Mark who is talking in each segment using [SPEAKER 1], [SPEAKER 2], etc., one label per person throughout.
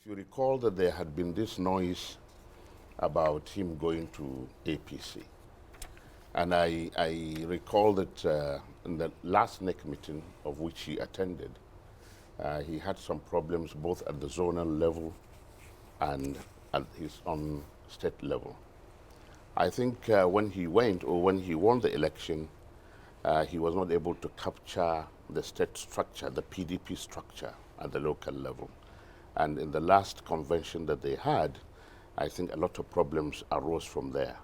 [SPEAKER 1] you recall that there had been this noise about him going to APC. And I recall that in the last NEC meeting of which he attended, he had some problems both at the zonal level and at his own state level. I think when he went, or when he won the election, he was not able to capture the state structure, the PDP structure at the local level. And in the last convention that they had, I think a lot of problems arose from there.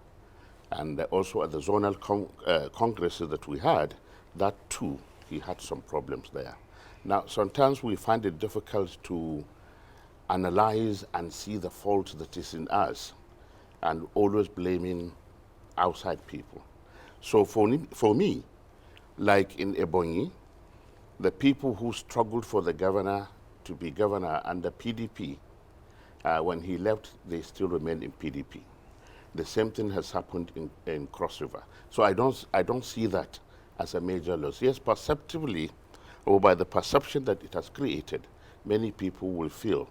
[SPEAKER 1] And also at the zonal congresses that we had, that too, he had some problems there. Now, sometimes we find it difficult to analyze and see the fault that is in us, and always blaming outside people. So for me, like in Ebonyi, the people who struggled for the governor to be governor under PDP, when he left, they still remain in PDP. The same thing has happened in Cross River. So I don't see that as a major loss. Yes, perceptively, or by the perception that it has created, many people will feel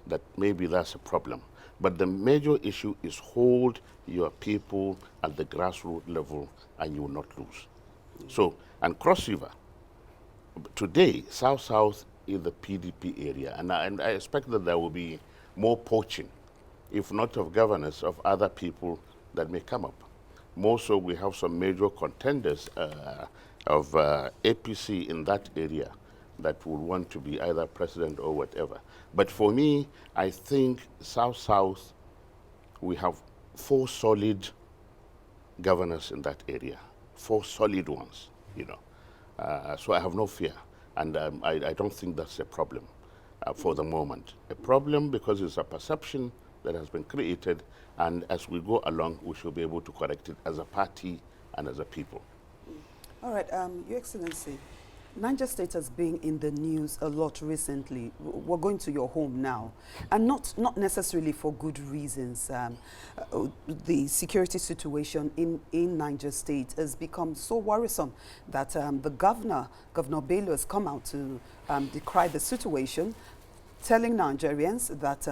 [SPEAKER 1] that maybe that's a problem. But the major issue is hold your people at the grassroots level and you will not lose. So, and Cross River, today, South-South is the PDP area, and I expect that there will be more poaching, if not of governors, of other people that may come up. More so, we have some major contenders of APC in that area that would want to be either president or whatever. But for me, I think South-South, we have 4 solid governors in that area, 4 solid ones, you know. So I have no fear, and I don't think that's a problem for the moment. A problem because it's a perception that has been created, and as we go along, we should be able to correct it as a party and as a people.
[SPEAKER 2] All right, Your Excellency, Niger State has been in the news a lot recently. We're going to your home now, and not necessarily for good reasons. The security situation in Niger State has become so worrisome that the Governor Bello, has come out to decry the situation, telling Nigerians that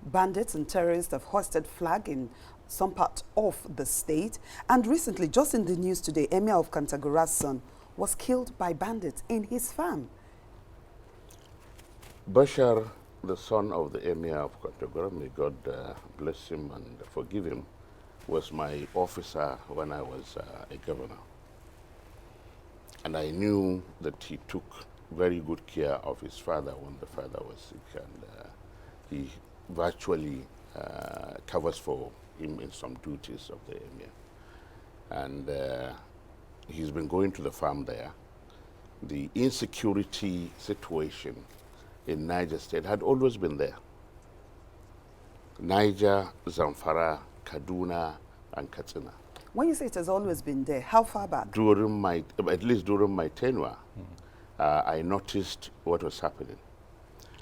[SPEAKER 2] bandits and terrorists have hoisted flag in some part of the state. And recently, just in the news today, Emir of Kantagora's son was killed by bandits in his farm.
[SPEAKER 1] Bashar, the son of the Emir of Kantagora, may God bless him and forgive him, was my officer when I was a governor. And I knew that he took very good care of his father when the father was sick, and he virtually covers for him in some duties of the Emir. And he's been going to the farm there. The insecurity situation in Niger State had always been there. Niger, Zamfara, Kaduna, and Katsina.
[SPEAKER 2] When you say it has always been there, how far back?
[SPEAKER 1] At least during my tenure, I noticed what was happening.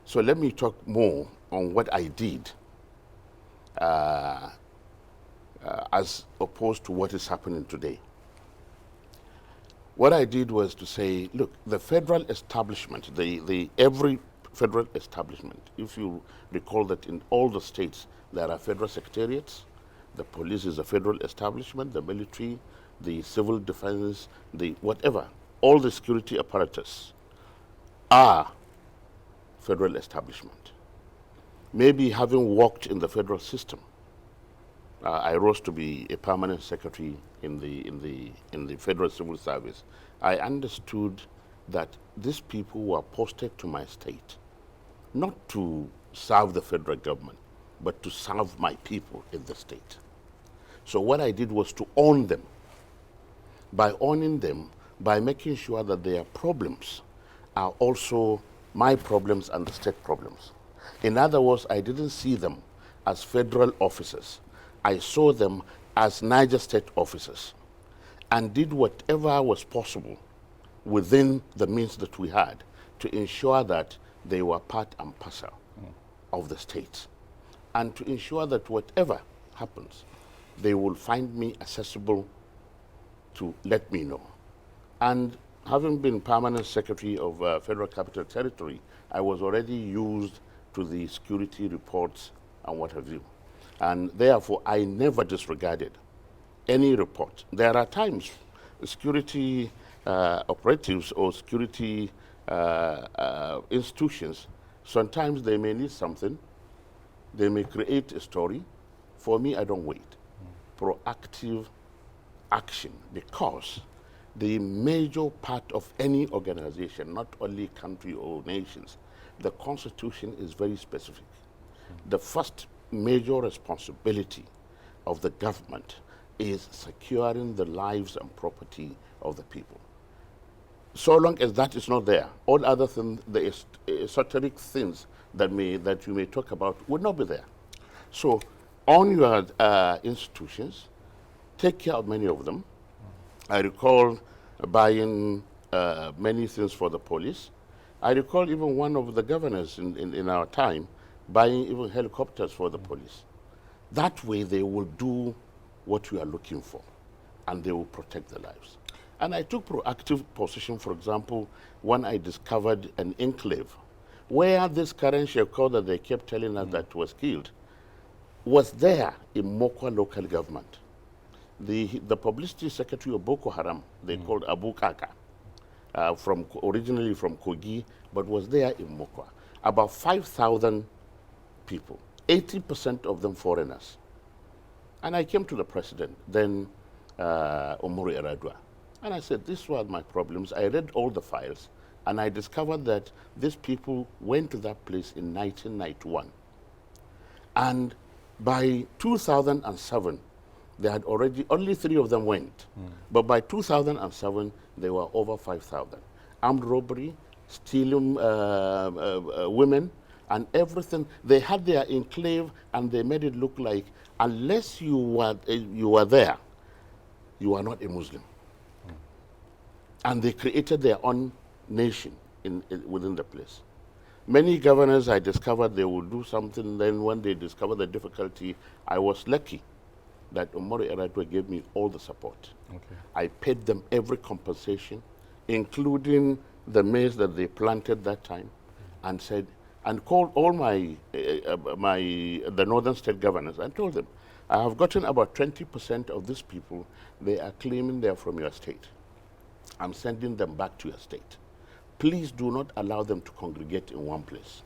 [SPEAKER 1] So let me talk more on what I did as opposed to what is happening today. What I did was to say, look, the federal establishment, every federal establishment, if you recall that in all the states there are federal secretariats, the police is a federal establishment, the military, the civil defense, the whatever, all the security apparatus are federal establishment. Maybe having worked in the federal system, I rose to be a permanent secretary in the federal civil service. I understood that these people were posted to my state, not to serve the federal government, but to serve my people in the state. So what I did was to own them. By owning them, by making sure that their problems are also my problems and the state problems. In other words, I didn't see them as federal officers. I saw them as Niger State officers and did whatever was possible within the means that we had to ensure that they were part and parcel of the state, and to ensure that whatever happens, they will find me accessible to let me know. And having been permanent secretary of Federal Capital Territory, I was already used to the security reports and what have you. And therefore, I never disregarded any report. There are times security operatives or security institutions, sometimes they may need something, they may create a story. For me, I don't wait. Proactive action, because the major part of any organization, not only country or nations, the Constitution is very specific. The first major responsibility of the government is securing the lives and property of the people. So long as that is not there, all other things, the esoteric things that you may talk about would not be there. So on your institutions, take care of many of them. I recall buying many things for the police. I recall even one of the governors in our time buying even helicopters for the police. That way they will do what we are looking for, and they will protect their lives. And I took proactive position, for example, when I discovered an enclave where this current Sheko that they kept telling us that was killed was there in Mokwa local government. The publicity secretary of Boko Haram, they called Abu Kaka, originally from Kogi, but was there in Mokwa. About 5,000 people, 80% of them foreigners. And I came to the president, then Umaru Yar'Adua, and I said, these were my problems. I read all the files, and I discovered that these people went to that place in 1991. And by 2007, they had already, only 3 of them went. But by 2007, there were over 5,000. Armed robbery, stealing women, and everything. They had their enclave, and they made it look like unless you were there, you are not a Muslim. And they created their own nation within the place. Many governors, I discovered they would do something, then when they discovered the difficulty, I was lucky that Umaru Yar'Adua gave me all the support.
[SPEAKER 3] Okay.
[SPEAKER 1] I paid them every compensation, including the maize that they planted that time, and said, and called all the northern state governors and told them, I have gotten about 20% of these people, they are claiming they are from your state. I'm sending them back to your state. Please do not allow them to congregate in one place.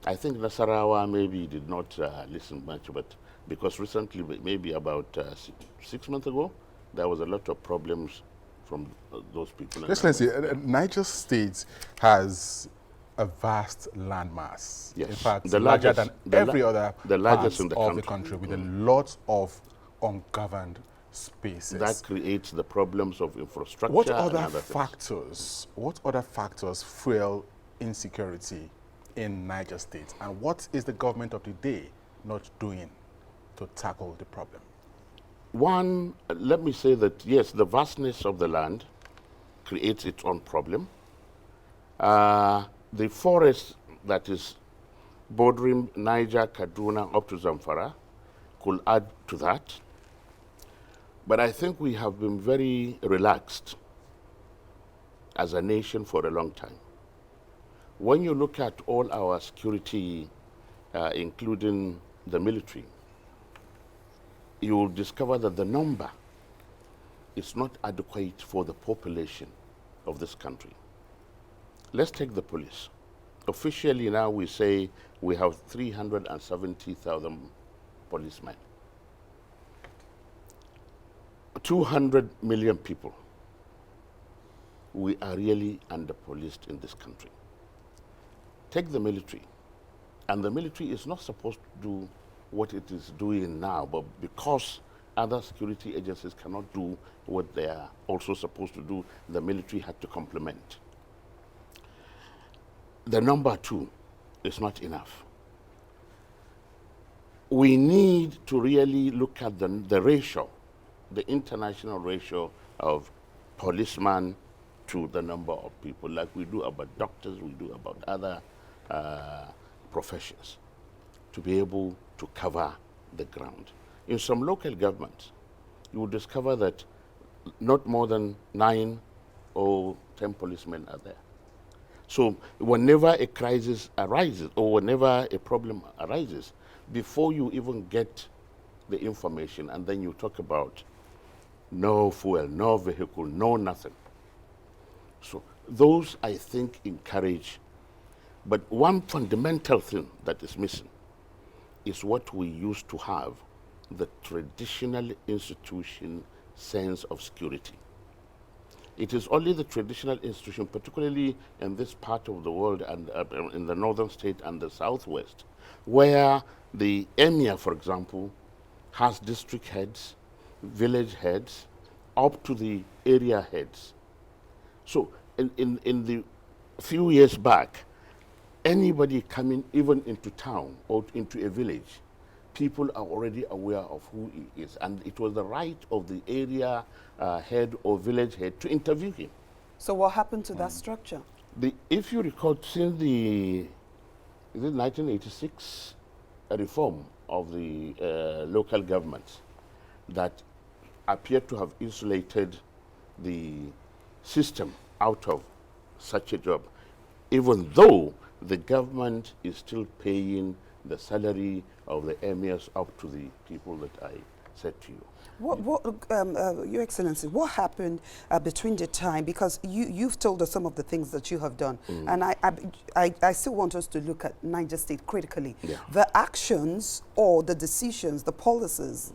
[SPEAKER 1] I think Nasarawa maybe did not listen much, but because recently, maybe about 6 months ago, there was a lot of problems from those people.
[SPEAKER 3] Excellency, Niger State has a vast landmass.
[SPEAKER 1] Yes.
[SPEAKER 3] In fact,
[SPEAKER 1] The
[SPEAKER 3] larger
[SPEAKER 1] largest-
[SPEAKER 3] than every other
[SPEAKER 1] the largest in the
[SPEAKER 3] part of the
[SPEAKER 1] country.
[SPEAKER 3] country, with a lot of ungoverned spaces.
[SPEAKER 1] That creates the problems of infrastructure.
[SPEAKER 3] What
[SPEAKER 1] and
[SPEAKER 3] other
[SPEAKER 1] other things.
[SPEAKER 3] factors fuel insecurity in Niger State, and what is the government of the day not doing to tackle the problem?
[SPEAKER 1] One, let me say that yes, the vastness of the land creates its own problem. The forest that is bordering Niger, Kaduna, up to Zamfara could add to that. But I think we have been very relaxed as a nation for a long time. When you look at all our security, including the military, you will discover that the number is not adequate for the population of this country. Let's take the police. Officially now we say we have 370,000 policemen. 200 million people. We are really under-policed in this country. Take the military. And the military is not supposed to do what it is doing now, but because other security agencies cannot do what they are also supposed to do, the military had to complement. The number 2 is not enough. We need to really look at the ratio, the international ratio of policemen to the number of people, like we do about doctors, we do about other professions, to be able to cover the ground. In some local governments, you will discover that not more than 9 or 10 policemen are there. So whenever a crisis arises or whenever a problem arises, before you even get the information and then you talk about no fuel, no vehicle, no nothing. So those, I think, encourage. But one fundamental thing that is missing is what we used to have, the traditional institution sense of security. It is only the traditional institution, particularly in this part of the world and in the northern state and the southwest, where the emir, for example, has district heads, village heads, up to the area heads. So in the few years back, anybody coming even into town or into a village, people are already aware of who he is. And it was the right of the area head or village head to interview him.
[SPEAKER 2] So what happened to that structure?
[SPEAKER 1] If you recall, since the 1986 reform of the local governments that appeared to have insulated the system out of such a job, even though the government is still paying the salary of the emirs up to the people that I said to you.
[SPEAKER 2] Your Excellency, what happened between the time, because you've told us some of the things that you have done, and I still want us to look at Niger State critically.
[SPEAKER 1] Yeah.
[SPEAKER 2] The actions or the decisions, the policies,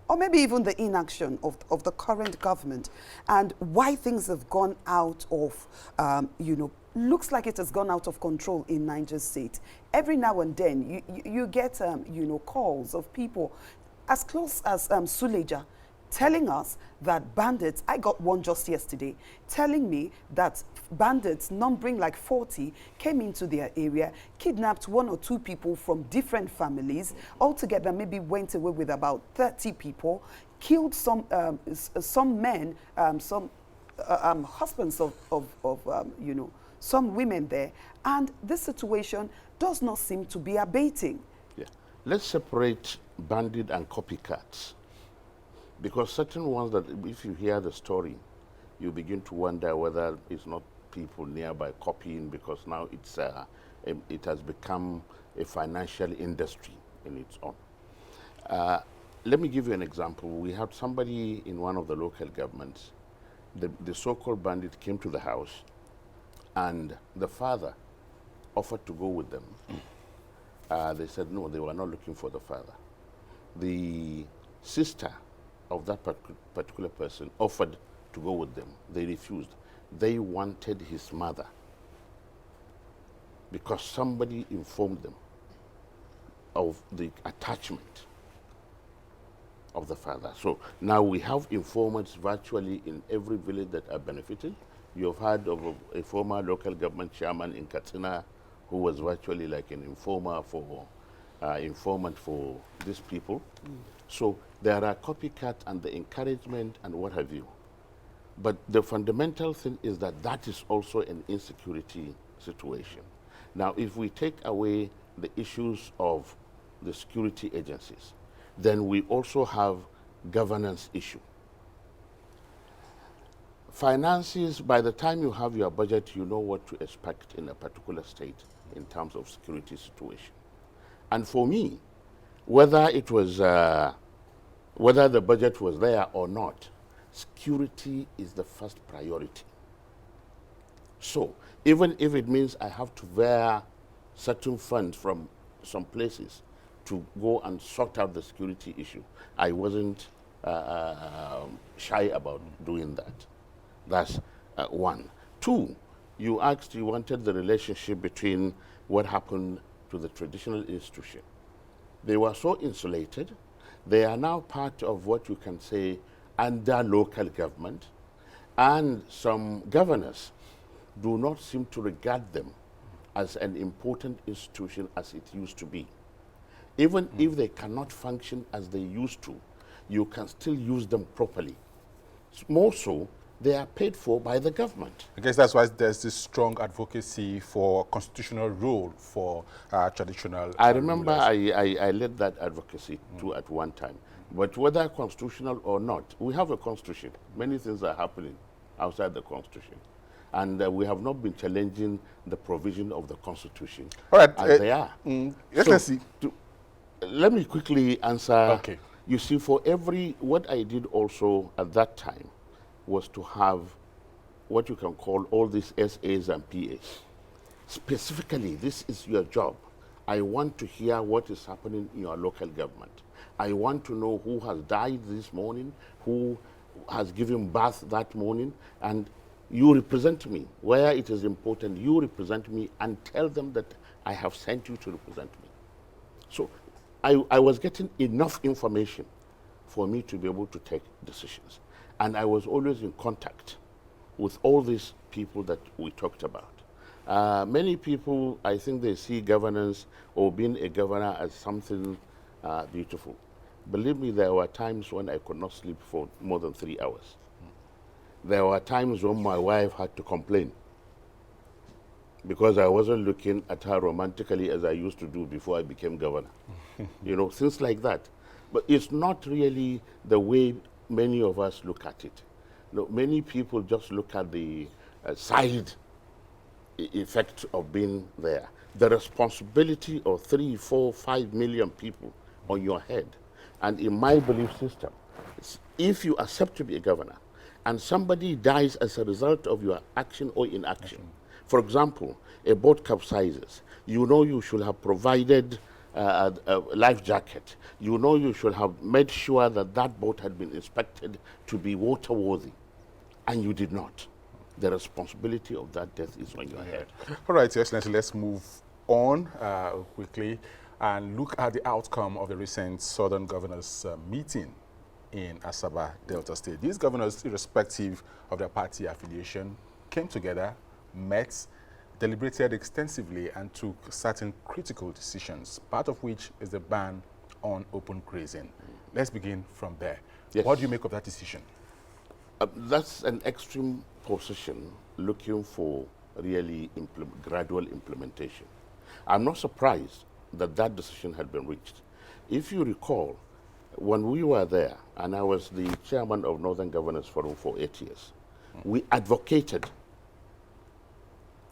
[SPEAKER 2] or maybe even the inaction of the current government, and why things have gone out of, looks like it has gone out of control in Niger State. Every now and then, you get, calls of people as close as Suleja, telling us that bandits, I got one just yesterday, telling me that bandits numbering like 40 came into their area, kidnapped 1 or 2 people from different families, altogether maybe went away with about 30 people, killed some men, some husbands of some women there, and this situation does not seem to be abating.
[SPEAKER 1] Yeah. Let's separate bandit and copycats, because certain ones that if you hear the story, you begin to wonder whether it's not people nearby copying, because now it's it has become a financial industry in its own. Let me give you an example. We had somebody in one of the local governments, the so-called bandit came to the house, and the father offered to go with them. They said no, they were not looking for the father. The sister of that particular person offered to go with them. They refused. They wanted his mother because somebody informed them of the attachment of the father. So now we have informants virtually in every village that are benefited. You've heard of a former local government chairman in Katsina who was virtually like an informant for these people. So there are copycat and the encouragement and what have you. But the fundamental thing is that that is also an insecurity situation. Now, if we take away the issues of the security agencies, then we also have governance issue. Finances, by the time you have your budget, you know what to expect in a particular state in terms of security situation. And for me, whether it was, whether the budget was there or not, security is the first priority. So even if it means I have to bear certain funds from some places to go and sort out the security issue, I wasn't shy about doing that. That's one. Two, you wanted the relationship between what happened to the traditional institution. They were so insulated. They are now part of what you can say under local government, and some governors do not seem to regard them as an important institution as it used to be. Even if they cannot function as they used to, you can still use them properly. More so, they are paid for by the government.
[SPEAKER 3] I guess that's why there's this strong advocacy for constitutional rule for traditional
[SPEAKER 1] I remember I led that advocacy too at one time. But whether constitutional or not, we have a constitution. Many things are happening outside the constitution. And we have not been challenging the provision of the Constitution.
[SPEAKER 3] All right.
[SPEAKER 1] As they are.
[SPEAKER 3] Let's see.
[SPEAKER 1] Let me quickly answer.
[SPEAKER 3] Okay.
[SPEAKER 1] You see, what I did also at that time was to have what you can call all these SAs and PAs. Specifically, this is your job. I want to hear what is happening in your local government. I want to know who has died this morning, who has given birth that morning, and you represent me. Where it is important, you represent me and tell them that I have sent you to represent me. So I was getting enough information for me to be able to take decisions. And I was always in contact with all these people that we talked about. Many people, I think they see governance or being a governor as something beautiful. Believe me, there were times when I could not sleep for more than 3 hours. There were times when my wife had to complain because I wasn't looking at her romantically as I used to do before I became governor. You know, things like that. But it's not really the way many of us look at it. No, many people just look at the side effect of being there. The responsibility of 3, 4, 5 million people on your head. And in my belief system, if you accept to be a governor and somebody dies as a result of your action or inaction, for example, a boat capsizes, you know you should have provided a life jacket. You know you should have made sure that that boat had been inspected to be waterworthy, and you did not. The responsibility of that death is on your head.
[SPEAKER 3] All right, Your Excellency, let's move on quickly and look at the outcome of the recent Southern Governors meeting in Asaba, Delta State. These governors, irrespective of their party affiliation, came together, met, deliberated extensively, and took certain critical decisions, part of which is the ban on open grazing. Let's begin from there.
[SPEAKER 1] Yes.
[SPEAKER 3] What do you make of that decision?
[SPEAKER 1] That's an extreme position looking for really gradual implementation. I'm not surprised that that decision had been reached. If you recall, when we were there, and I was the chairman of Northern Governors Forum for 8 years, we advocated.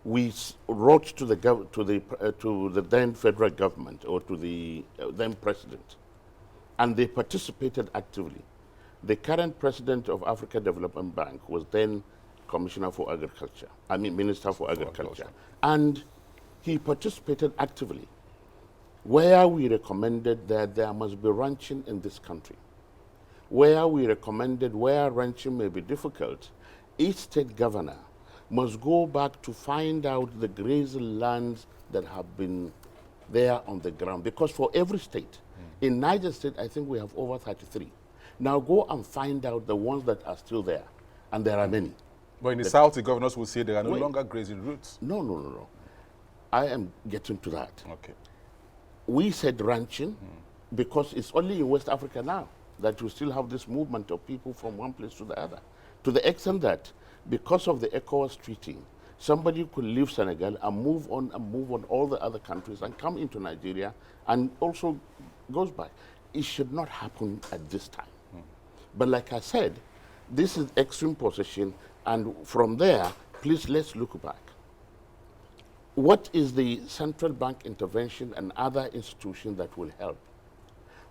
[SPEAKER 1] We wrote to the then federal government or to the then president, and they participated actively. The current president of Africa Development Bank was then Commissioner for Agriculture, Minister for Agriculture, and he participated actively, where we recommended that there must be ranching in this country, where we recommended where ranching may be difficult, each state governor must go back to find out the grazing lands that have been there on the ground. Because for every state, in Niger State, I think we have over 33. Now go and find out the ones that are still there, and there are many.
[SPEAKER 3] But in the south, the governors will say there are no longer grazing routes.
[SPEAKER 1] No. I am getting to that.
[SPEAKER 3] Okay.
[SPEAKER 1] We said ranching because it's only in West Africa now that you still have this movement of people from one place to the other. To the extent that because of the ECOWAS treaty, somebody could leave Senegal and move on all the other countries and come into Nigeria and also goes by. It should not happen at this time. But like I said, this is extreme position, and from there, please let's look back. What is the central bank intervention and other institutions that will help?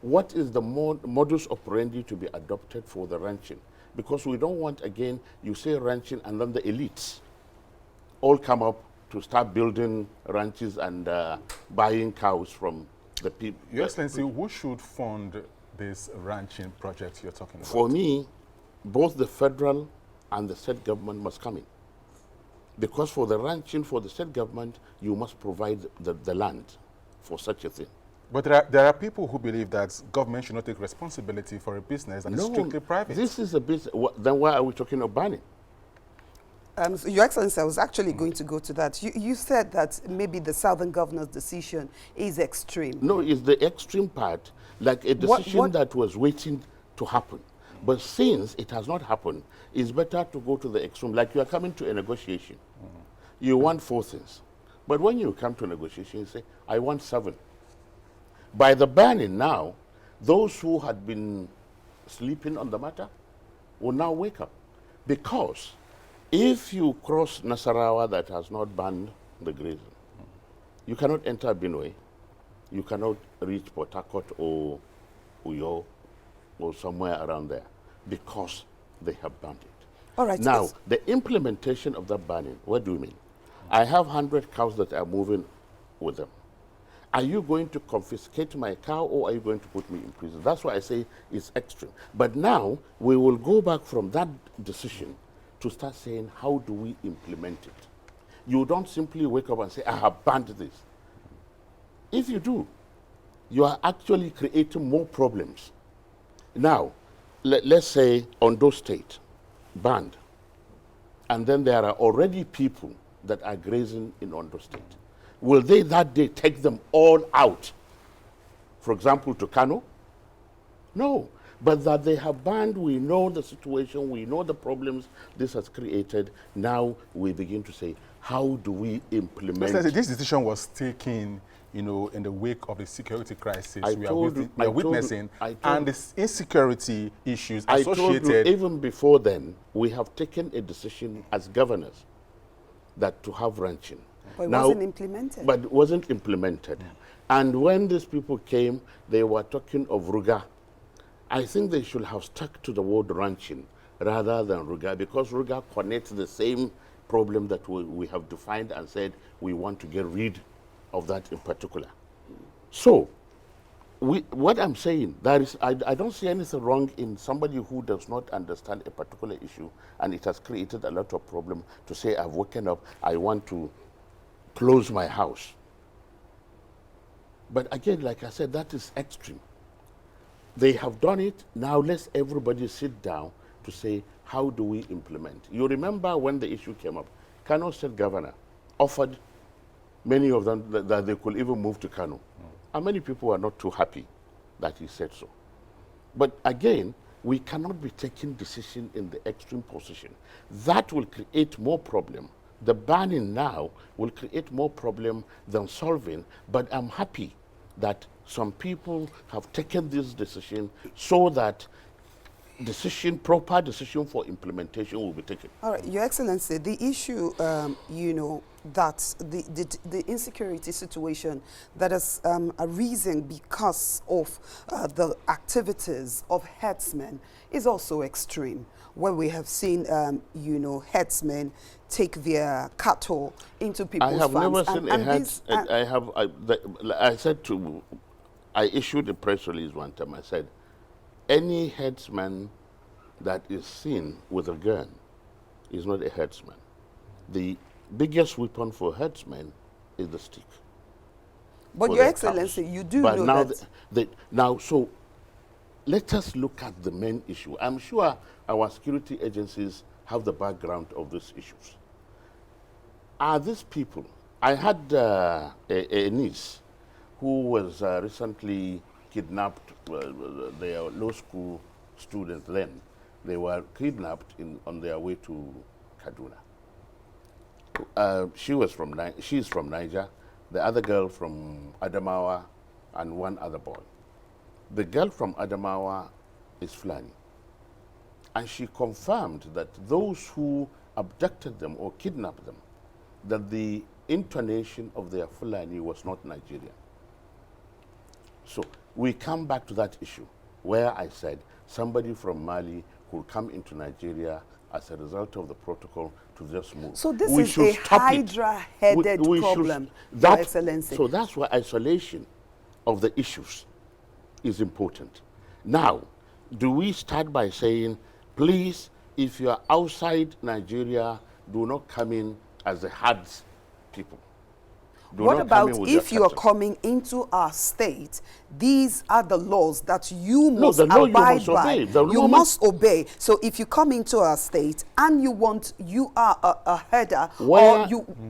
[SPEAKER 1] What is the modus operandi to be adopted for the ranching? Because we don't want, again, you say ranching and then the elites all come up to start building ranches and buying cows from the people.
[SPEAKER 3] Your Excellency, who should fund this ranching project you're talking about?
[SPEAKER 1] For me, both the federal and the state government must come in. Because for the ranching, for the state government, you must provide the land for such a thing.
[SPEAKER 3] But there are people who believe that government should not take responsibility for a business that is strictly private.
[SPEAKER 1] This is a business. Then why are we talking of banning?
[SPEAKER 2] So Your Excellency, I was actually going to go to that. You said that maybe the Southern Governor's decision is extreme.
[SPEAKER 1] No, it's the extreme part, like a decision that was waiting to happen. But since it has not happened, it's better to go to the extreme. Like you are coming to a negotiation. You want 4 things. But when you come to a negotiation, you say, I want 7. By the banning now, those who had been sleeping on the matter will now wake up. Because If you cross Nasarawa that has not banned the grazing, you cannot enter Benue, you cannot reach Port Harcourt or Uyo or somewhere around there because they have banned it.
[SPEAKER 2] All right.
[SPEAKER 1] Now, the implementation of that banning, what do you mean? I have 100 cows that are moving with them. Are you going to confiscate my cow or are you going to put me in prison? That's why I say it's extreme. But now we will go back from that decision to start saying, how do we implement it? You don't simply wake up and say, I have banned this. If you do, you are actually creating more problems. Now, let's say Ondo State banned, and then there are already people that are grazing in Ondo State. Will they that day take them all out, for example, to Kano? No. But that they have banned, we know the situation, we know the problems this has created. Now we begin to say, how do we implement?
[SPEAKER 3] This decision was taken, you know, in the wake of the security crisis we are witnessing, and the insecurity issues associated.
[SPEAKER 1] I told you, even before then, we have taken a decision as governors that to have ranching.
[SPEAKER 2] But it wasn't implemented.
[SPEAKER 1] But it wasn't implemented. And when these people came, they were talking of Ruga. I think they should have stuck to the word ranching rather than Ruga, because Ruga connects the same problem that we have defined and said we want to get rid of that in particular. So, what I'm saying, I don't see anything wrong in somebody who does not understand a particular issue and it has created a lot of problem to say, I've woken up, I want to close my house. But again, like I said, that is extreme. They have done it. Now let's everybody sit down to say, how do we implement? You remember when the issue came up, Kano State Governor offered many of them that they could even move to Kano. And many people were not too happy that he said so. But again, we cannot be taking decision in the extreme position. That will create more problem. The banning now will create more problem than solving, but I'm happy that some people have taken this decision so that proper decision for implementation will be taken.
[SPEAKER 2] All right, Your Excellency, the issue, you know, that the insecurity situation that has arisen because of the activities of herdsmen is also extreme, where we have seen, you know, herdsmen take their cattle into people's farms.
[SPEAKER 1] I have never seen a herdsman. I issued a press release one time. I said, any herdsman that is seen with a gun is not a herdsman. The biggest weapon for herdsmen is the stick.
[SPEAKER 2] But Your Excellency, you do know that.
[SPEAKER 1] Now, so let us look at the main issue. I'm sure our security agencies have the background of these issues. Are these people? I had a niece who was recently kidnapped. They are law school students then. They were kidnapped on their way to Kaduna. She's from Niger, the other girl from Adamawa, and one other boy. The girl from Adamawa is Fulani. And she confirmed that those who abducted them or kidnapped them, that the intonation of their Fulani was not Nigerian. So we come back to that issue where I said somebody from Mali could come into Nigeria as a result of the protocol to just move.
[SPEAKER 2] So this is a hydra-headed problem, Your Excellency.
[SPEAKER 1] So that's why isolation of the issues is important. Now, do we start by saying, please, if you are outside Nigeria, do not come in as the herds people?
[SPEAKER 2] What about if you are coming into our state? These are the laws that you must abide by. You must obey. So if you come into our state and you are a herder, or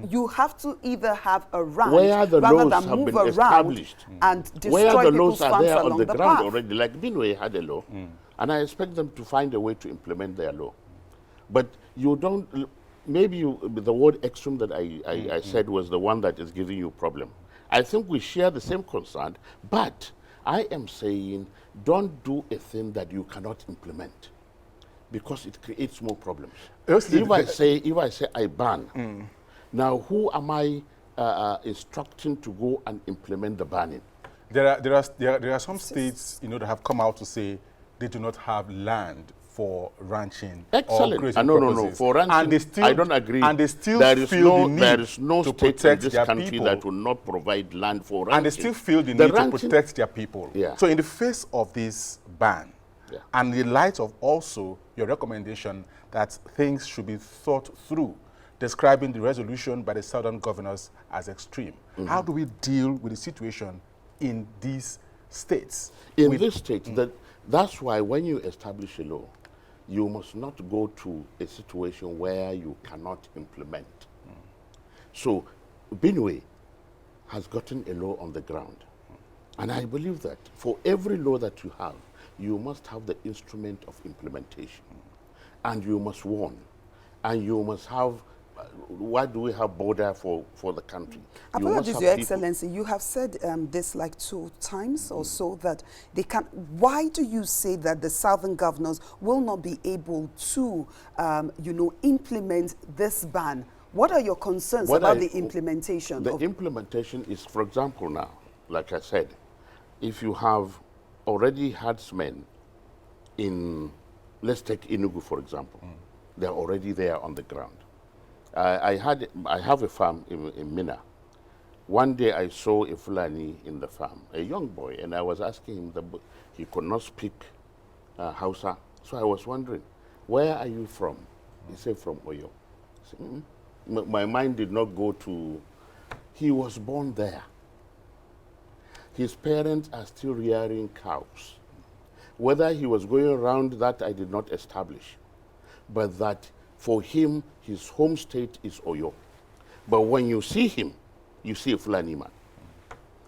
[SPEAKER 2] you have to either have a ranch rather than move around and destroy people's farms along the path.
[SPEAKER 1] Already, like Benue had a law, and I expect them to find a way to implement their law. But you don't. Maybe the word extreme that I said was the one that is giving you a problem. I think we share the same concern, but I am saying don't do a thing that you cannot implement. because it creates more problems.
[SPEAKER 3] Honestly,
[SPEAKER 1] If I say I ban, now who am I instructing to go and implement the banning?
[SPEAKER 3] There are some states, that have come out to say they do not have land for ranching
[SPEAKER 1] Excellent.
[SPEAKER 3] or grazing
[SPEAKER 1] No.
[SPEAKER 3] purposes.
[SPEAKER 1] For ranching,
[SPEAKER 3] and they still,
[SPEAKER 1] I don't agree.
[SPEAKER 3] And they still
[SPEAKER 1] there
[SPEAKER 3] feel the need
[SPEAKER 1] there is no
[SPEAKER 3] to
[SPEAKER 1] state in
[SPEAKER 3] protect
[SPEAKER 1] this
[SPEAKER 3] their
[SPEAKER 1] country
[SPEAKER 3] people,
[SPEAKER 1] that will not provide land for ranching.
[SPEAKER 3] and they still feel the need to protect their people.
[SPEAKER 1] Yeah.
[SPEAKER 3] So in the face of this ban,
[SPEAKER 1] Yeah.
[SPEAKER 3] and in the light of also your recommendation that things should be thought through, describing the resolution by the southern governors as extreme, how do we deal with the situation in these states?
[SPEAKER 1] In this state, that's why when you establish a law, you must not go to a situation where you cannot implement. So Benue has gotten a law on the ground. And I believe that for every law that you have, you must have the instrument of implementation. And you must warn. And you must have, why do we have border for the country?
[SPEAKER 2] Apologies, Your Excellency, you have said this like 2 times or so, that they can. Why do you say that the southern governors will not be able to, implement this ban? What are your concerns about the implementation?
[SPEAKER 1] The implementation is, for example, now, like I said, if you have already herdsmen in, let's take Enugu, for example, they're already there on the ground. I have a farm in Mina. One day I saw a Fulani in the farm, a young boy, and I was asking him, he could not speak Hausa. So I was wondering, where are you from? He said, from Oyo. I said, my mind did not go to, he was born there. His parents are still rearing cows. Whether he was going around that, I did not establish. But that for him, his home state is Oyo. But when you see him, you see a Fulani man.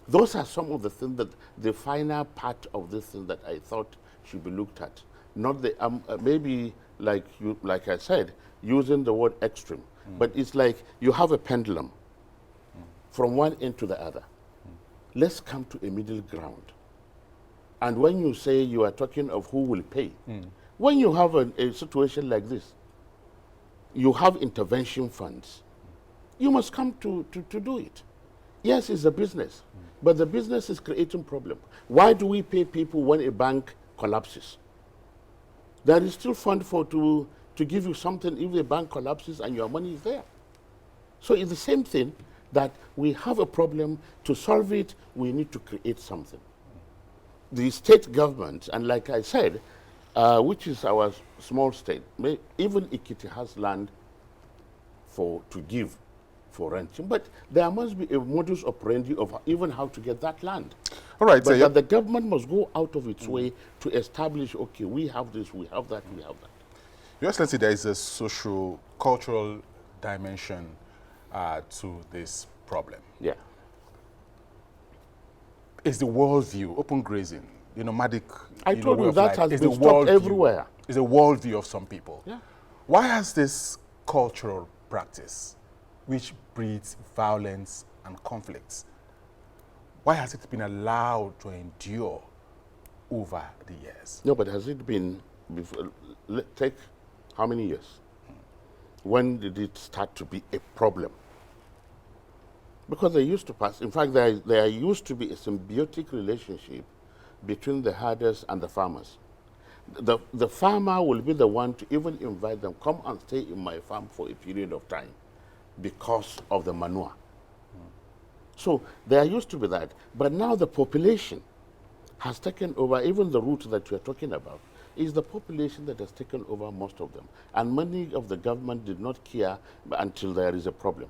[SPEAKER 1] Those are some of the things that, the finer part of this thing that I thought should be looked at. Not the, maybe like I said, using the word extreme. But it's like you have a pendulum from one end to the other. Let's come to a middle ground. And when you say you are talking of who will pay, when you have a situation like this, you have intervention funds. You must come to do it. Yes, it's a business, but the business is creating problem. Why do we pay people when a bank collapses? There is still fund to give you something if the bank collapses and your money is there. So it's the same thing, that we have a problem. To solve it, we need to create something. The state government, and like I said, which is our small state, even Ikiti has land to give for renting, but there must be a modus operandi of even how to get that land.
[SPEAKER 3] All right,
[SPEAKER 1] but the government must go out of its way to establish, okay, we have this, we have that, we have that.
[SPEAKER 3] Your Excellency, there is a social, cultural dimension to this problem.
[SPEAKER 1] Yeah.
[SPEAKER 3] It's the worldview, open grazing, the nomadic.
[SPEAKER 1] I told you that has been stopped everywhere.
[SPEAKER 3] It's a worldview of some people.
[SPEAKER 1] Yeah.
[SPEAKER 3] Why has this cultural practice, which breeds violence and conflicts, why has it been allowed to endure over the years?
[SPEAKER 1] No, but has it been, take how many years? When did it start to be a problem? Because they used to pass, in fact, there used to be a symbiotic relationship between the herders and the farmers. The farmer will be the one to even invite them, come and stay in my farm for a period of time because of the manure. So there used to be that. But now the population has taken over, even the route that you're talking about, is the population that has taken over most of them. And many of the government did not care until there is a problem.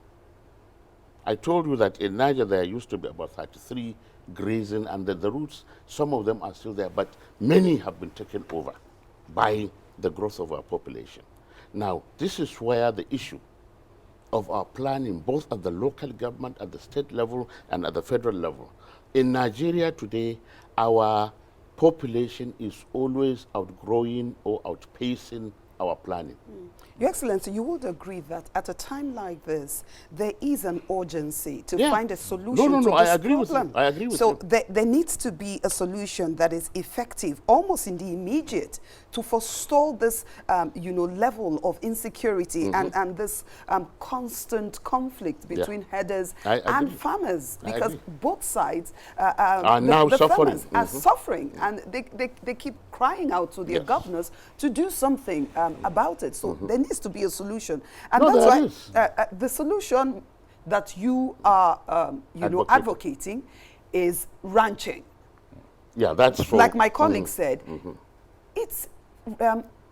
[SPEAKER 1] I told you that in Niger there used to be about 33 grazing, and the routes, some of them are still there, but many have been taken over by the growth of our population. Now, this is where the issue of our planning, both at the local government, at the state level, and at the federal level. In Nigeria today, our population is always outgrowing or outpacing our planning.
[SPEAKER 2] Your Excellency, you would agree that at a time like this, there is an urgency to find a solution to this
[SPEAKER 1] I agree
[SPEAKER 2] problem.
[SPEAKER 1] with you. I agree with
[SPEAKER 2] so
[SPEAKER 1] you.
[SPEAKER 2] there needs to be a solution that is effective, almost in the immediate, to forestall this, level of insecurity and this constant conflict between herders and farmers, because both sides
[SPEAKER 1] are now
[SPEAKER 2] the
[SPEAKER 1] suffering.
[SPEAKER 2] farmers are suffering, and they keep crying out to their governors to do something about it. So there needs to be a solution, and that's why the solution that you are, advocating is ranching.
[SPEAKER 1] Yeah, that's for,
[SPEAKER 2] like my colleague said. It's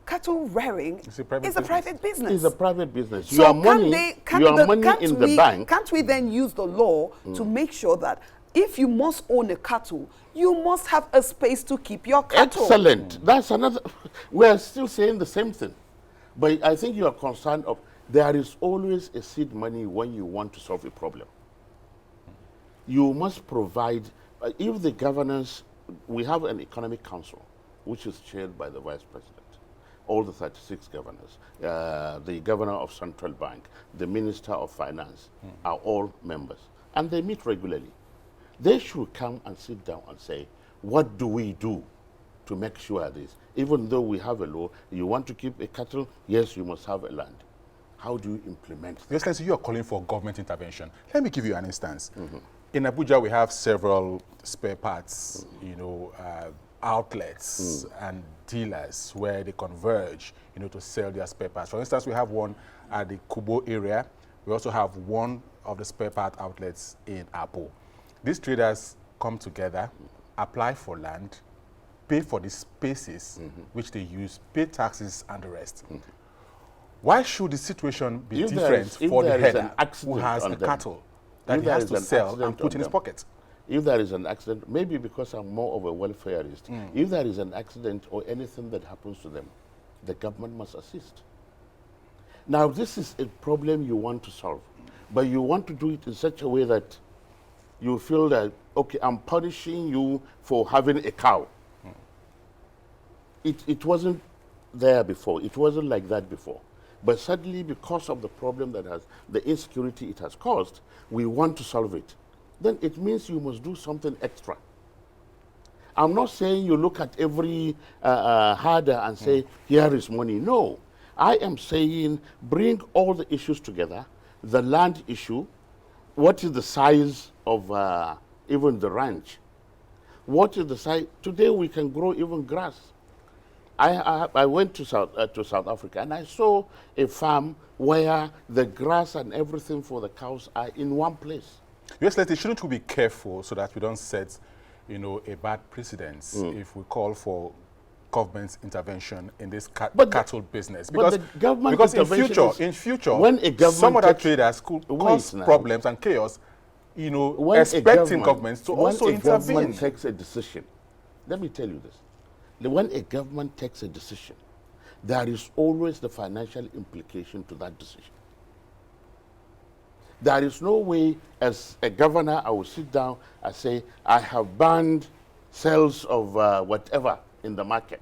[SPEAKER 2] cattle rearing is a private business.
[SPEAKER 1] It's a private business.
[SPEAKER 2] So
[SPEAKER 1] your money in the bank.
[SPEAKER 2] Can't we then use the law to make sure that if you must own a cattle, you must have a space to keep your cattle?
[SPEAKER 1] Excellent. That's another. We are still saying the same thing, but I think you are concerned of there is always a seed money when you want to solve a problem. You must provide. If the governance, we have an economic council, which is chaired by the vice president. All the 36 governors, the governor of central bank, the minister of finance are all members, and they meet regularly. They should come and sit down and say, what do we do to make sure this? Even though we have a law, you want to keep a cattle, yes, you must have a land. How do you implement that?
[SPEAKER 3] Your Excellency, you are calling for government intervention. Let me give you an instance. In Abuja, we have several spare parts, outlets and dealers where they converge, to sell their spare parts. For instance, we have one at the Kubo area. We also have one of the spare part outlets in Apo. These traders come together, apply for land, pay for the spaces which they use, pay taxes and the rest. Why should the situation be different for the header who has a cattle that he has to sell and put in his pocket?
[SPEAKER 1] If there is an accident, maybe because I'm more of a welfareist, if there is an accident or anything that happens to them, the government must assist. Now, this is a problem you want to solve, but you want to do it in such a way that you feel that, okay, I'm punishing you for having a cow. It wasn't there before. It wasn't like that before. But suddenly, because of the problem that has, the insecurity it has caused, we want to solve it. Then it means you must do something extra. I'm not saying you look at every herder and say, here is money. No. I am saying bring all the issues together, the land issue, what is the size of even the ranch? What is the size? Today we can grow even grass. I went to South Africa and I saw a farm where the grass and everything for the cows are in one place.
[SPEAKER 3] Yes, shouldn't we be careful so that we don't set, a bad precedent if we call for government intervention in this cattle business? Because in future,
[SPEAKER 1] when a government
[SPEAKER 3] some other traders could cause problems and chaos, expecting governments to also intervene.
[SPEAKER 1] When a government takes a decision, let me tell you this. When a government takes a decision, there is always the financial implication to that decision. There is no way, as a governor, I will sit down and say, I have banned sales of whatever in the market,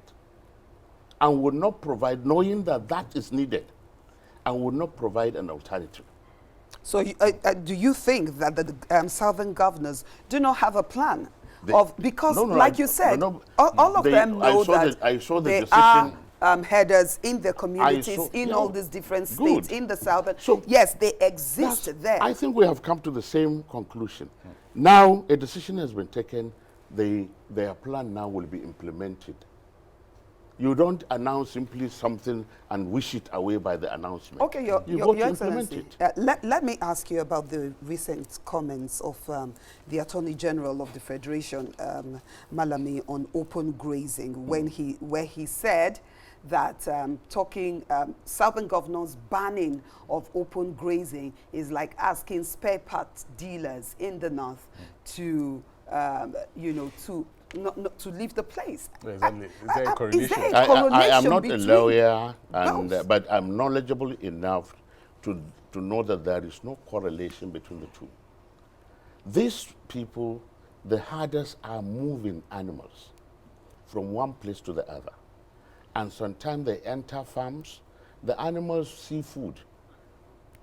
[SPEAKER 1] and would not provide, knowing that that is needed, and would not provide an alternative.
[SPEAKER 2] So do you think that the southern governors do not have a plan? Because, you said, all of them know that they are headers in their communities, all these different states, in the southern. So yes, they exist there.
[SPEAKER 1] I think we have come to the same conclusion. Now, a decision has been taken. Their plan now will be implemented. You don't announce simply something and wish it away by the announcement.
[SPEAKER 2] Okay, Your Excellency, let me ask you about the recent comments of the Attorney General of the Federation, Malami, on open grazing, where he said that southern governors banning of open grazing is like asking spare parts dealers in the north to, not to leave the place.
[SPEAKER 3] Exactly. Is there a correlation?
[SPEAKER 2] Is there a correlation?
[SPEAKER 1] I am not a lawyer, but I'm knowledgeable enough to know that there is no correlation between the two. These people, the herders, are moving animals from one place to the other. and sometimes they enter farms. The animals see food.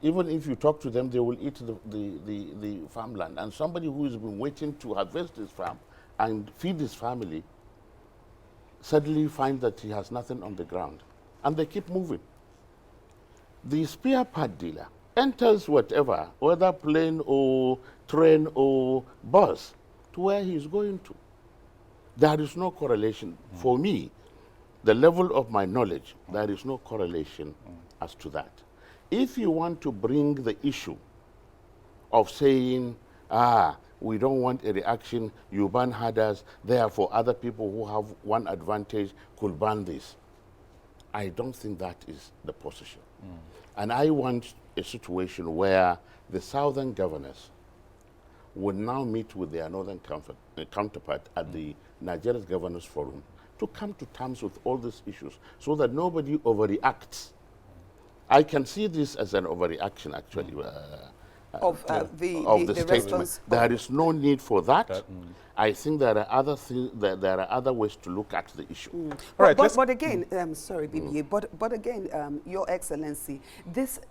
[SPEAKER 1] Even if you talk to them, they will eat the farmland. And somebody who has been waiting to harvest his farm and feed his family suddenly finds that he has nothing on the ground. And they keep moving. The spare part dealer enters whatever, whether plane or train or bus, to where he's going to. There is no correlation. For me, the level of my knowledge, there is no correlation as to that. If you want to bring the issue of saying, we don't want a reaction, you ban herders, therefore other people who have one advantage could ban this, I don't think that is the position. And I want a situation where the southern governors would now meet with their northern counterpart at the Nigerian Governors Forum to come to terms with all these issues so that nobody overreacts. I can see this as an overreaction, actually,
[SPEAKER 2] of the
[SPEAKER 1] statement.
[SPEAKER 2] response.
[SPEAKER 1] There is no need for that. I think there are other things. There are other ways to look at the issue.
[SPEAKER 2] But again, sorry, BBA. But again, Your Excellency,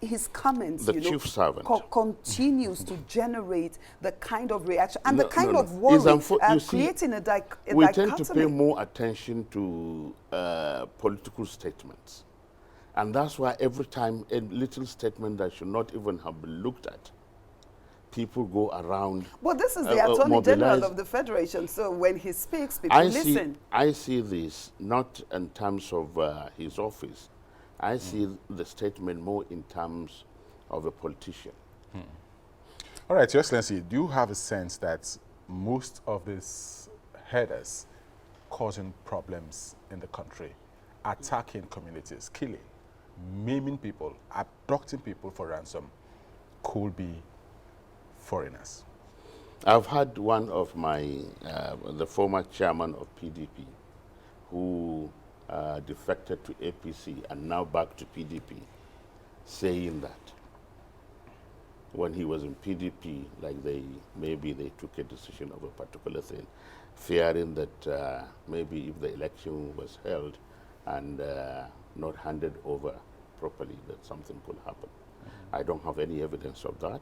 [SPEAKER 2] his comments,
[SPEAKER 1] the chief servant,
[SPEAKER 2] continues to generate the kind of reaction and the kind of worry, creating a dichotomy.
[SPEAKER 1] We tend to pay more attention to political statements, and that's why every time a little statement that should not even have been looked at, people go around. Well,
[SPEAKER 2] this is the Attorney General of the Federation, so when he speaks, people listen.
[SPEAKER 1] I see this not in terms of his office. I see the statement more in terms of a politician.
[SPEAKER 3] All right, Your Excellency, do you have a sense that most of these herders causing problems in the country, attacking communities, killing, maiming people, abducting people for ransom, could be foreigners?
[SPEAKER 1] I've had one of my, the former chairman of PDP, who defected to APC and now back to PDP, saying that when he was in PDP, like maybe they took a decision of a particular thing, fearing that maybe if the election was held and not handed over properly, that something could happen. I don't have any evidence of that.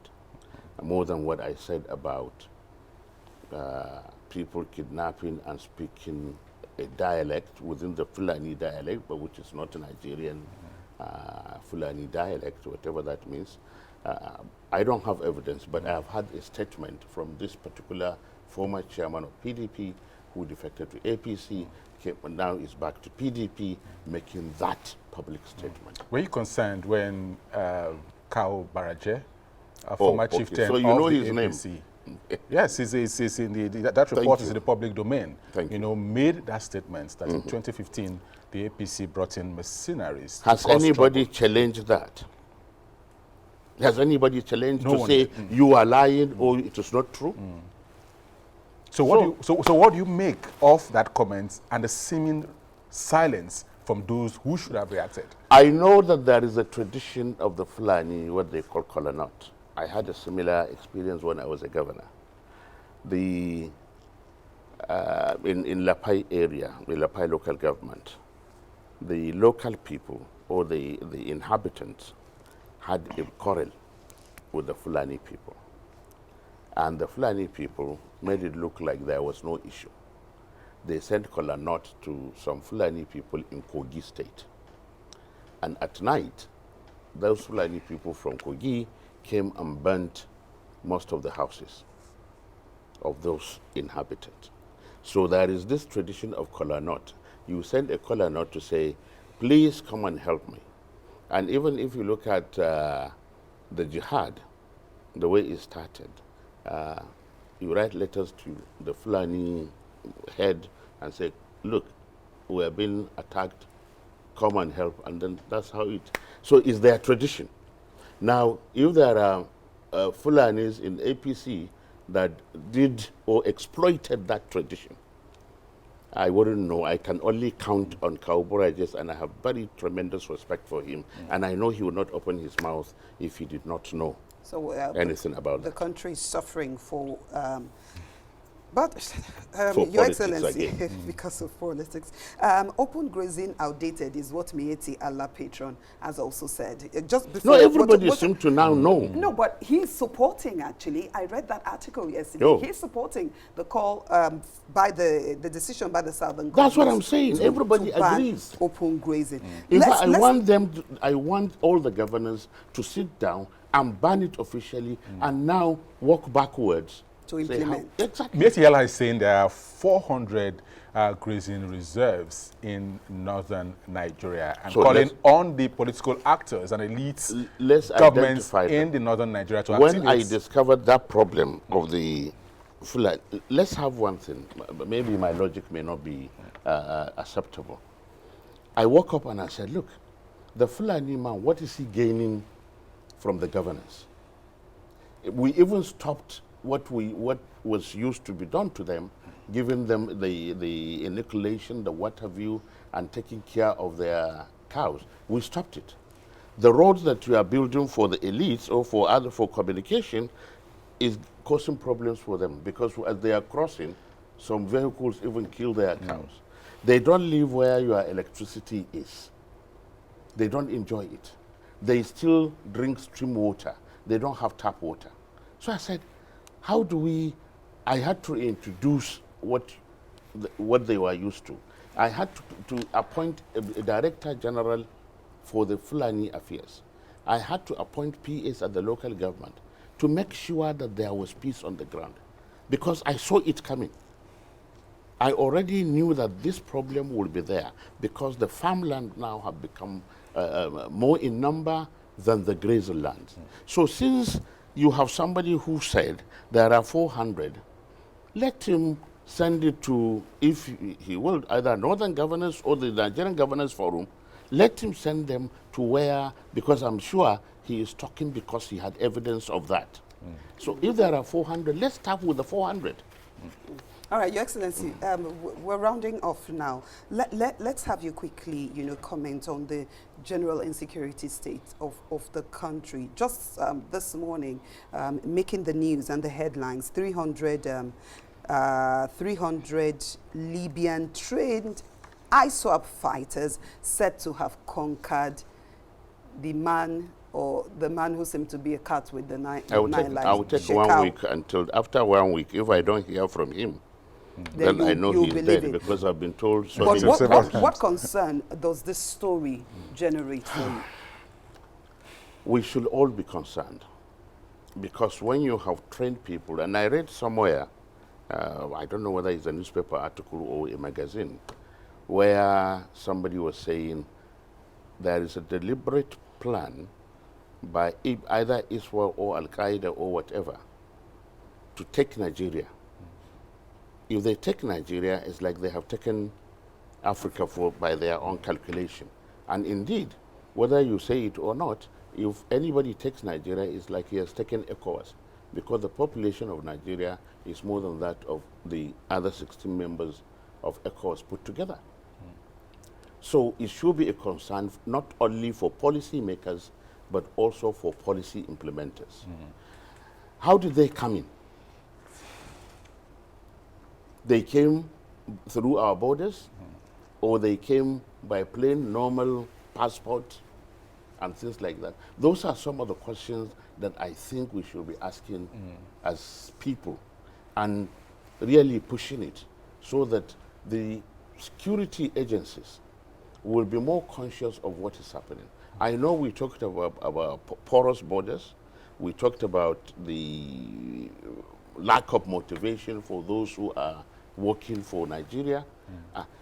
[SPEAKER 1] More than what I said about people kidnapping and speaking a dialect within the Fulani dialect, but which is not a Nigerian Fulani dialect, whatever that means. I don't have evidence, but I have had a statement from this particular former chairman of PDP who defected to APC, now is back to PDP, making that public statement.
[SPEAKER 3] Were you concerned when Kao Baraje, a former chieftain
[SPEAKER 1] so you
[SPEAKER 3] of
[SPEAKER 1] know
[SPEAKER 3] the
[SPEAKER 1] his
[SPEAKER 3] APC.
[SPEAKER 1] name?
[SPEAKER 3] Yes, he's in that report is in the public domain.
[SPEAKER 1] Thank you.
[SPEAKER 3] Made that statement that in 2015 the APC brought in mercenaries.
[SPEAKER 1] Has anybody challenged that? Has anybody challenged to say you are lying or it is not true?
[SPEAKER 3] So what do you make of that comment and the seeming silence from those who should have reacted?
[SPEAKER 1] I know that there is a tradition of the Fulani, what they call kolanot. I had a similar experience when I was a governor. In Lapai area, the Lapai local government, the local people or the inhabitants had a quarrel with the Fulani people. And the Fulani people made it look like there was no issue. They sent kolanot to some Fulani people in Kogi State. And at night, those Fulani people from Kogi came and burnt most of the houses of those inhabitants. So there is this tradition of kolanot. You send a kolanot to say, please come and help me. And even if you look at the jihad, the way it started, you write letters to the Fulani head and say, look, we are being attacked, come and help, and then that's how it. So it's their tradition. Now, if there are Fulanis in APC that did or exploited that tradition, I wouldn't know. I can only count on Kauburajes, and I have very tremendous respect for him. And I know he would not open his mouth if he did not know anything about
[SPEAKER 2] the
[SPEAKER 1] that.
[SPEAKER 2] country is suffering for But,
[SPEAKER 1] For
[SPEAKER 2] Your
[SPEAKER 1] politics
[SPEAKER 2] Excellency,
[SPEAKER 1] again.
[SPEAKER 2] because of politics, open grazing outdated is what Mieti Allah patron has also said. Just
[SPEAKER 1] No,
[SPEAKER 2] before
[SPEAKER 1] everybody seems to now know.
[SPEAKER 2] No, but he's supporting, actually. I read that article yesterday.
[SPEAKER 1] Oh.
[SPEAKER 2] He's supporting the call by the decision by the Southern
[SPEAKER 1] That's what
[SPEAKER 2] government
[SPEAKER 1] I'm saying.
[SPEAKER 2] to
[SPEAKER 1] Everybody
[SPEAKER 2] ban
[SPEAKER 1] agrees.
[SPEAKER 2] open grazing.
[SPEAKER 1] In
[SPEAKER 2] Let's-
[SPEAKER 1] fact,
[SPEAKER 2] let's-
[SPEAKER 1] I want all the governors to sit down and ban it officially and now walk backwards.
[SPEAKER 2] To
[SPEAKER 1] Say how-
[SPEAKER 2] implement.
[SPEAKER 1] Exactly.
[SPEAKER 3] Mieti Allah is saying there are 400 grazing reserves in northern Nigeria and
[SPEAKER 1] So
[SPEAKER 3] calling
[SPEAKER 1] let's-
[SPEAKER 3] on the political actors and elites
[SPEAKER 1] Let's
[SPEAKER 3] governments
[SPEAKER 1] identify
[SPEAKER 3] in
[SPEAKER 1] them.
[SPEAKER 3] the northern Nigeria to
[SPEAKER 1] When I
[SPEAKER 3] activate.
[SPEAKER 1] discovered that problem of the Fulani, let's have one thing. Maybe my logic may not be acceptable. I woke up and I said, look, the Fulani man, what is he gaining from the governors? We even stopped what was used to be done to them, giving them the inoculation, the what have you, and taking care of their cows. We stopped it. The roads that we are building for the elites or for communication is causing problems for them because as they are crossing, some vehicles even kill their cows. They don't live where your electricity is. They don't enjoy it. They still drink stream water. They don't have tap water. So I said, how do we, I had to introduce what they were used to. I had to appoint a director general for the Fulani affairs. I had to appoint PAs at the local government to make sure that there was peace on the ground because I saw it coming. I already knew that this problem would be there because the farmland now have become more in number than the grazing lands. So since you have somebody who said there are 400, let him send it to, if he will, either Northern Governors or the Nigerian Governors Forum, let him send them to where, because I'm sure he is talking because he had evidence of that. So if there are 400, let's start with the 400.
[SPEAKER 2] All right, Your Excellency, we're rounding off now. Let's have you quickly, comment on the general insecurity state of the country. Just this morning, making the news and the headlines, 300 Libyan-trained ISWAP fighters said to have conquered the man who seemed to be a cat with the nine lives.
[SPEAKER 1] I will take 1 week until after 1 week. If I don't hear from him, then I know he's dead because I've been told so
[SPEAKER 2] But
[SPEAKER 1] many
[SPEAKER 2] what concern does this story generate for you?
[SPEAKER 1] We should all be concerned because when you have trained people, and I read somewhere, I don't know whether it's a newspaper article or a magazine, where somebody was saying there is a deliberate plan by either Israel or Al-Qaeda or whatever to take Nigeria. If they take Nigeria, it's like they have taken Africa by their own calculation. And indeed, whether you say it or not, if anybody takes Nigeria, it's like he has taken ECOWAS, because the population of Nigeria is more than that of the other 16 members of ECOWAS put together. So it should be a concern not only for policymakers, but also for policy implementers. How did they come in? They came through our borders, or they came by plane, normal passport, and things like that. Those are some of the questions that I think we should be asking as people, and really pushing it so that the security agencies will be more conscious of what is happening. I know we talked about porous borders. We talked about the lack of motivation for those who are working for Nigeria.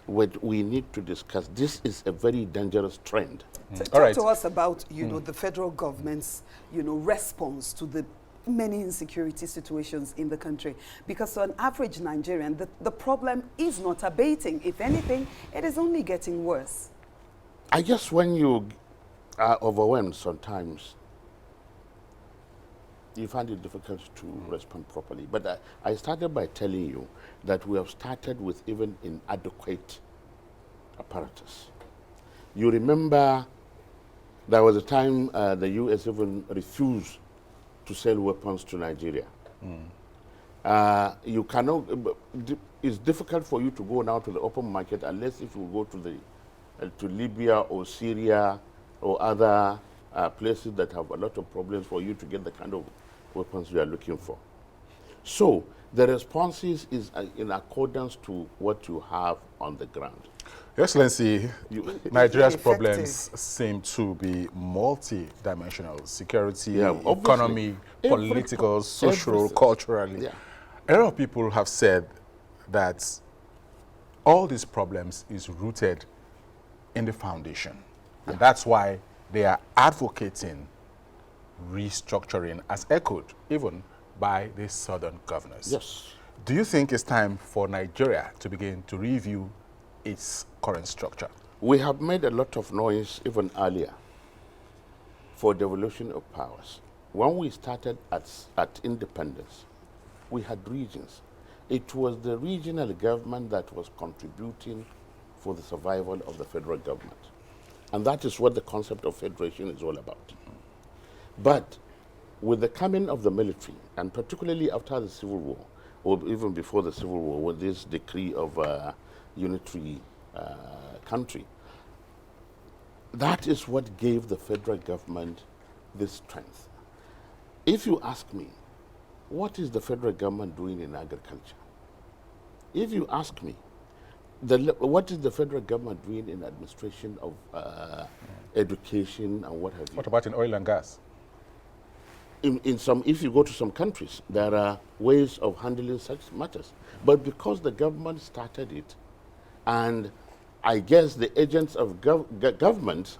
[SPEAKER 1] What we need to discuss, this is a very dangerous trend.
[SPEAKER 2] Talk to us about, the federal government's, response to the many insecurity situations in the country. Because for an average Nigerian, the problem is not abating. If anything, it is only getting worse.
[SPEAKER 1] I guess when you are overwhelmed sometimes, you find it difficult to respond properly. But I started by telling you that we have started with even inadequate apparatus. You remember there was a time the U.S. even refused to sell weapons to Nigeria. You cannot, it's difficult for you to go now to the open market unless if you go to to Libya or Syria or other places that have a lot of problems for you to get the kind of weapons you are looking for. So the responses is in accordance to what you have on the ground.
[SPEAKER 3] Your Excellency, Nigeria's
[SPEAKER 2] effective.
[SPEAKER 3] problems seem to be multi-dimensional: security,
[SPEAKER 1] Yeah,
[SPEAKER 3] economy, political, social,
[SPEAKER 1] everything.
[SPEAKER 3] culturally.
[SPEAKER 1] Yeah.
[SPEAKER 3] A lot of people have said that all these problems is rooted in the foundation. And that's why they are advocating restructuring, as echoed even by the southern governors.
[SPEAKER 1] Yes.
[SPEAKER 3] Do you think it's time for Nigeria to begin to review its current structure?
[SPEAKER 1] We have made a lot of noise even earlier for devolution of powers. When we started at independence, we had regions. It was the regional government that was contributing for the survival of the federal government. And that is what the concept of federation is all about. But with the coming of the military, and particularly after the Civil War, or even before the Civil War, with this decree of unitary country, that is what gave the federal government this strength. If you ask me, what is the federal government doing in agriculture? If you ask me, what is the federal government doing in administration of education and what have you?
[SPEAKER 3] What about in oil and gas?
[SPEAKER 1] If you go to some countries, there are ways of handling such matters. But because the government started it, and I guess the agents of government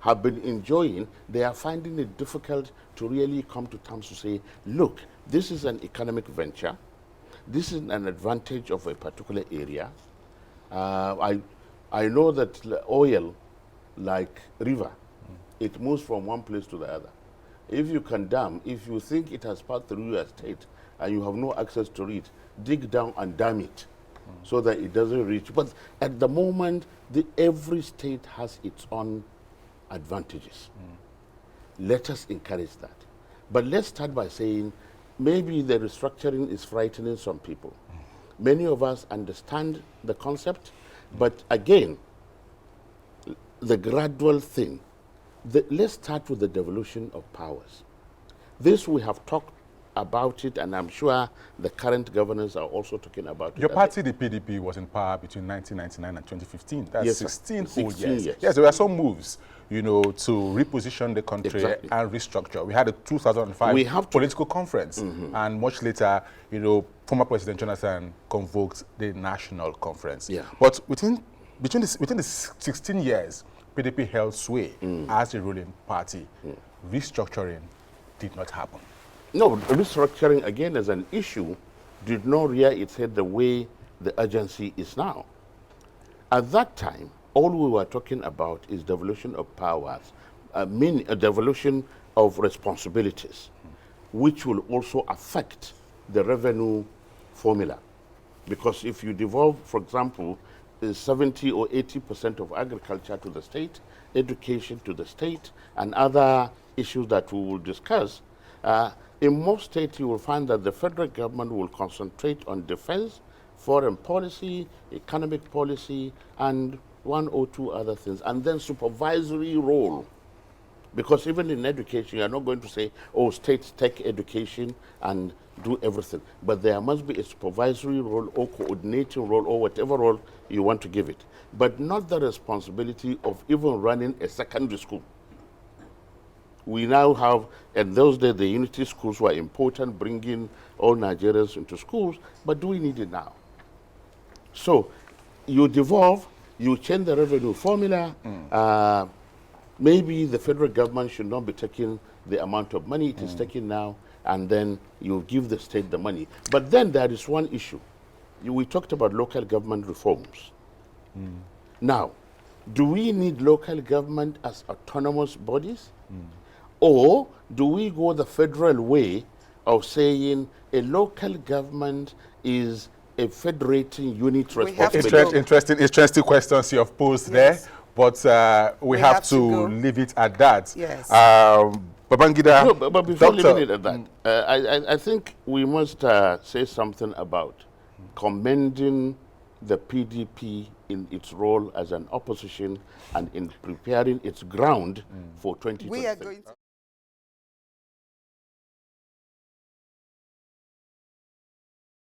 [SPEAKER 1] have been enjoying, they are finding it difficult to really come to terms to say, look, this is an economic venture. This is an advantage of a particular area. I know that oil, like river, it moves from one place to the other. If you can dam, if you think it has passed through your state and you have no access to it, dig down and dam it so that it doesn't reach. But at the moment, every state has its own advantages. Let us encourage that. But let's start by saying maybe the restructuring is frightening some people. Many of us understand the concept, but again, the gradual thing. Let's start with the devolution of powers. This we have talked about it, and I'm sure the current governors are also talking about it.
[SPEAKER 3] Your party, the PDP, was in power between 1999 and 2015. That's
[SPEAKER 1] Yes,
[SPEAKER 3] 16
[SPEAKER 1] 16
[SPEAKER 3] whole years.
[SPEAKER 1] years.
[SPEAKER 3] Yes, there were some moves, you know, to reposition the country
[SPEAKER 1] Exactly.
[SPEAKER 3] and restructure. We had a 2005 political conference, and much later, you know, former President Jonathan convoked the national conference.
[SPEAKER 1] Yeah.
[SPEAKER 3] But within the 16 years, PDP held sway as a ruling party. Restructuring did not happen.
[SPEAKER 1] No, restructuring, again, as an issue, did not rear its head the way the agency is now. At that time, all we were talking about is devolution of powers, a devolution of responsibilities, which will also affect the revenue formula. Because if you devolve, for example, 70 or 80% of agriculture to the state, education to the state, and other issues that we will discuss, in most states you will find that the federal government will concentrate on defense, foreign policy, economic policy, and one or two other things, and then supervisory role. Because even in education, you are not going to say, oh, states take education and do everything. But there must be a supervisory role or coordinating role or whatever role you want to give it. But not the responsibility of even running a secondary school. We now have, in those days, the unity schools were important, bringing all Nigerians into schools, but do we need it now? So you devolve, you change the revenue formula. Maybe the federal government should not be taking the amount of money it is taking now, and then you give the state the money. But then there is one issue. We talked about local government reforms. Now, do we need local government as autonomous bodies? Or do we go the federal way of saying a local government is a federating unit responsibility?
[SPEAKER 3] Interesting questions you have posed there, but we have to leave it at that.
[SPEAKER 2] Yes.
[SPEAKER 3] Babangida,
[SPEAKER 1] No, but before
[SPEAKER 3] Doctor,
[SPEAKER 1] leaving it at that, I think we must say something about commending the PDP in its role as an opposition and in preparing its ground for 2023.
[SPEAKER 2] We are going to